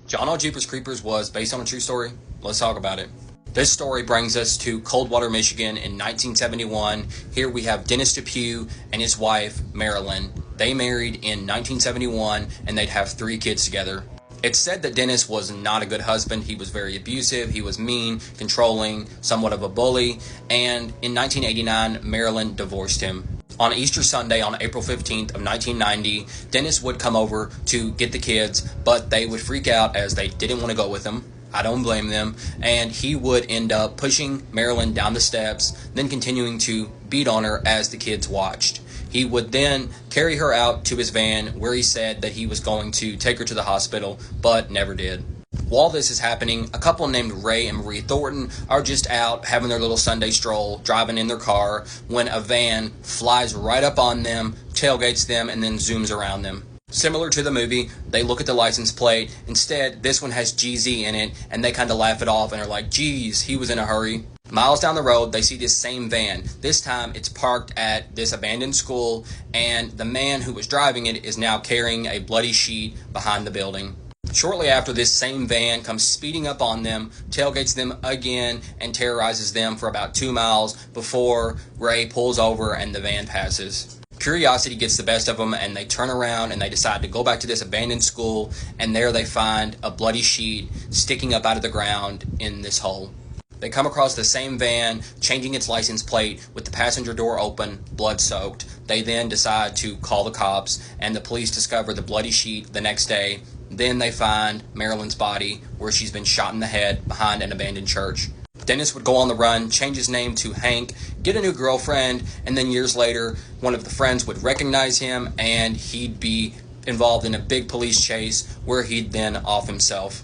John All Jeepers Creepers was based on a true story. Let's talk about it. This story brings us to Coldwater, Michigan in 1971. Here we have Dennis DePue and his wife, Marilyn. They married in 1971 and they'd have 3 kids together. It's said that Dennis was not a good husband. He was very abusive, he was mean, controlling, somewhat of a bully, and in 1989, Marilyn divorced him. On Easter Sunday, on April 15th of 1990, Dennis would come over to get the kids, but they would freak out as they didn't want to go with him. I don't blame them. And he would end up pushing Marilyn down the steps, then continuing to beat on her as the kids watched. He would then carry her out to his van where he said that he was going to take her to the hospital, but never did. While this is happening, a couple named Ray and Marie Thornton are just out having their little Sunday stroll, driving in their car, when a van flies right up on them, tailgates them, and then zooms around them. Similar to the movie, they look at the license plate. Instead, this one has GZ in it, and they kind of laugh it off and are like, geez, he was in a hurry. Miles down the road, they see this same van. This time, it's parked at this abandoned school, and the man who was driving it is now carrying a bloody sheet behind the building. Shortly after, this same van comes speeding up on them, tailgates them again, and terrorizes them for about 2 miles before Ray pulls over and the van passes. Curiosity gets the best of them, and they turn around and they decide to go back to this abandoned school, and there they find a bloody sheet sticking up out of the ground in this hole. They come across the same van, changing its license plate with the passenger door open, blood-soaked. They then decide to call the cops, and the police discover the bloody sheet the next day. Then they find Marilyn's body where she's been shot in the head behind an abandoned church. Dennis would go on the run, change his name to Hank, get a new girlfriend, and then years later, one of the friends would recognize him, and he'd be involved in a big police chase where he'd then off himself.